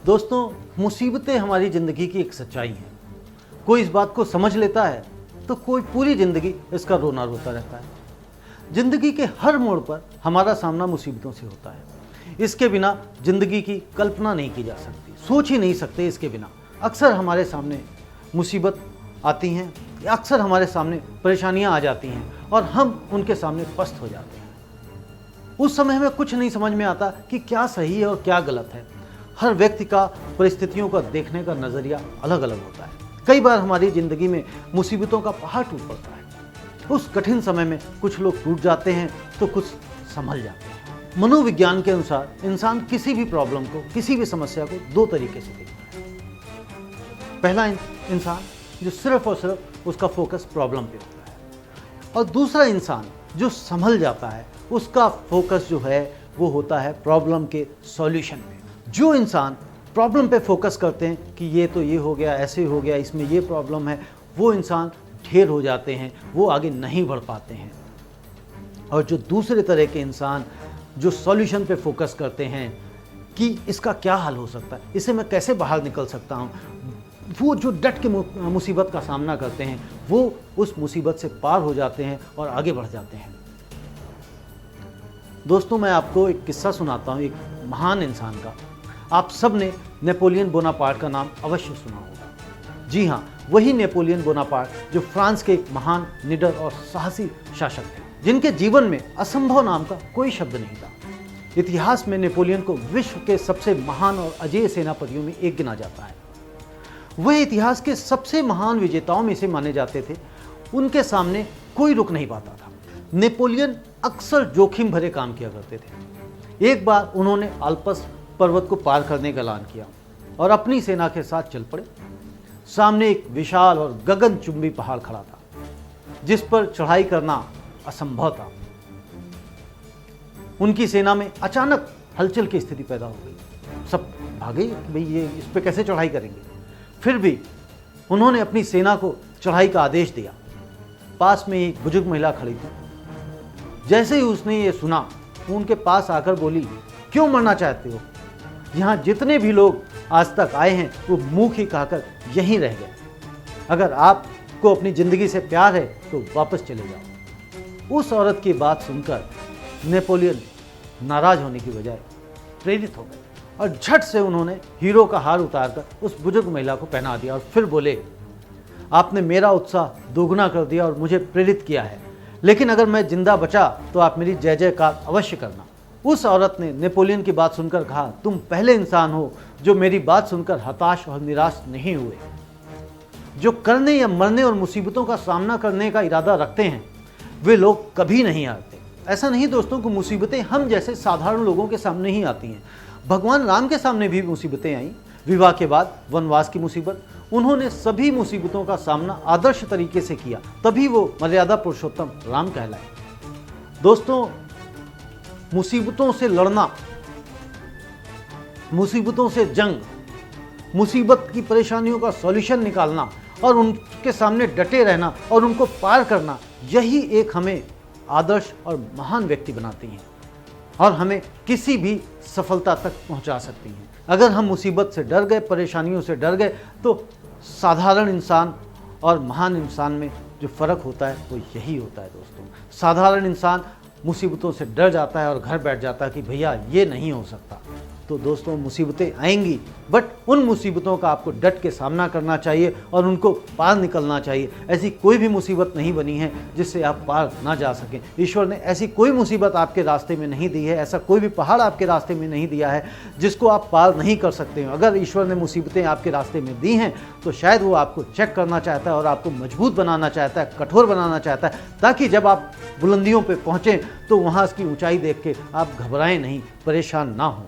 दोस्तों, मुसीबतें हमारी ज़िंदगी की एक सच्चाई हैं। कोई इस बात को समझ लेता है तो कोई पूरी ज़िंदगी इसका रोना रोता रहता है। ज़िंदगी के हर मोड़ पर हमारा सामना मुसीबतों से होता है। इसके बिना ज़िंदगी की कल्पना नहीं की जा सकती, सोच ही नहीं सकते इसके बिना। अक्सर हमारे सामने मुसीबत आती हैं, अक्सर हमारे सामने परेशानियां आ जाती हैं और हम उनके सामने पस्त हो जाते हैं। उस समय हमें कुछ नहीं समझ में आता कि क्या सही है और क्या गलत है। हर व्यक्ति का परिस्थितियों का देखने का नज़रिया अलग अलग होता है। कई बार हमारी ज़िंदगी में मुसीबतों का पहाड़ टूट पड़ता है। उस कठिन समय में कुछ लोग टूट जाते हैं तो कुछ संभल जाते हैं। मनोविज्ञान के अनुसार इंसान किसी भी प्रॉब्लम को, किसी भी समस्या को दो तरीके से देखता है। पहला इंसान जो सिर्फ और सिर्फ उसका फोकस प्रॉब्लम पे होता है, और दूसरा इंसान जो संभल जाता है, उसका फोकस जो है वो होता है प्रॉब्लम के सॉल्यूशन पे। जो इंसान प्रॉब्लम पे फोकस करते हैं कि ये तो ये हो गया, ऐसे हो गया, इसमें ये प्रॉब्लम है, वो इंसान ढेर हो जाते हैं, वो आगे नहीं बढ़ पाते हैं। और जो दूसरे तरह के इंसान जो सॉल्यूशन पे फोकस करते हैं कि इसका क्या हल हो सकता है, इससे मैं कैसे बाहर निकल सकता हूँ, वो जो डट के मुसीबत का सामना करते हैं, वो उस मुसीबत से पार हो जाते हैं और आगे बढ़ जाते हैं। दोस्तों, मैं आपको एक किस्सा सुनाता हूँ एक महान इंसान का। आप सब ने नेपोलियन बोनापार्ट का नाम अवश्य सुना होगा। जी हाँ, वही नेपोलियन बोनापार्ट जो फ्रांस के एक महान, निडर और साहसी शासक थे, जिनके जीवन में असंभव नाम का कोई शब्द नहीं था। इतिहास में नेपोलियन को विश्व के सबसे महान और अजेय सेनापतियों में एक गिना जाता है। वह इतिहास के सबसे महान विजेताओं में से माने जाते थे। उनके सामने कोई रुक नहीं पाता था। नेपोलियन अक्सर जोखिम भरे काम किया करते थे। एक बार उन्होंने अल्पस पर्वत को पार करने का ऐलान किया और अपनी सेना के साथ चल पड़े। सामने एक विशाल और गगनचुंबी पहाड़ खड़ा था, जिस पर चढ़ाई करना असंभव था। उनकी सेना में अचानक हलचल की स्थिति पैदा हो गई। सब भागे कि भाई ये इस पर कैसे चढ़ाई करेंगे। फिर भी उन्होंने अपनी सेना को चढ़ाई का आदेश दिया। पास में एक बुजुर्ग महिला खड़ी थी। जैसे ही उसने ये सुना, वो उनके पास आकर बोली, क्यों मरना चाहते हो? यहाँ जितने भी लोग आज तक आए हैं वो मुंह ही कहकर यहीं रह गए। अगर आपको अपनी ज़िंदगी से प्यार है तो वापस चले जाओ। उस औरत की बात सुनकर नेपोलियन नाराज होने की बजाय प्रेरित हो गए और झट से उन्होंने हीरो का हार उतारकर उस बुजुर्ग महिला को पहना दिया और फिर बोले, आपने मेरा उत्साह दोगुना कर दिया और मुझे प्रेरित किया है, लेकिन अगर मैं जिंदा बचा तो आप मेरी जय जयकार अवश्य करना। उस औरत ने नेपोलियन की बात सुनकर कहा, तुम पहले इंसान हो जो मेरी बात सुनकर हताश और निराश नहीं हुए। जो करने या मरने और मुसीबतों का सामना करने का इरादा रखते हैं, वे लोग कभी नहीं हारते। ऐसा नहीं दोस्तों कि मुसीबतें हम जैसे साधारण लोगों के सामने ही आती हैं। भगवान राम के सामने भी मुसीबतें आईं। विवाह के बाद वनवास की मुसीबत, उन्होंने सभी मुसीबतों का सामना आदर्श तरीके से किया, तभी वो मर्यादा पुरुषोत्तम राम कहलाए। दोस्तों, मुसीबतों से लड़ना, मुसीबतों से जंग, मुसीबत की परेशानियों का सॉल्यूशन निकालना और उनके सामने डटे रहना और उनको पार करना, यही एक हमें आदर्श और महान व्यक्ति बनाती हैं और हमें किसी भी सफलता तक पहुंचा सकती हैं। अगर हम मुसीबत से डर गए, परेशानियों से डर गए, तो साधारण इंसान और महान इंसान में जो फ़र्क होता है वो यही होता है। दोस्तों, साधारण इंसान मुसीबतों से डर जाता है और घर बैठ जाता है कि भैया ये नहीं हो सकता। तो दोस्तों, मुसीबतें आएंगी, बट उन मुसीबतों का आपको डट के सामना करना चाहिए और उनको पार निकलना चाहिए। ऐसी कोई भी मुसीबत नहीं बनी है जिससे आप पार ना जा सकें। ईश्वर ने ऐसी कोई मुसीबत आपके रास्ते में नहीं दी है, ऐसा कोई भी पहाड़ आपके रास्ते में नहीं दिया है जिसको आप पार नहीं कर सकते हो। अगर ईश्वर ने मुसीबतें आपके रास्ते में दी हैं तो शायद वो आपको चेक करना चाहता है और आपको मजबूत बनाना चाहता है, कठोर बनाना चाहता है, ताकि जब आप बुलंदियों पर पहुँचें तो वहाँ की ऊँचाई देख के आप घबराएं नहीं, परेशान ना हों।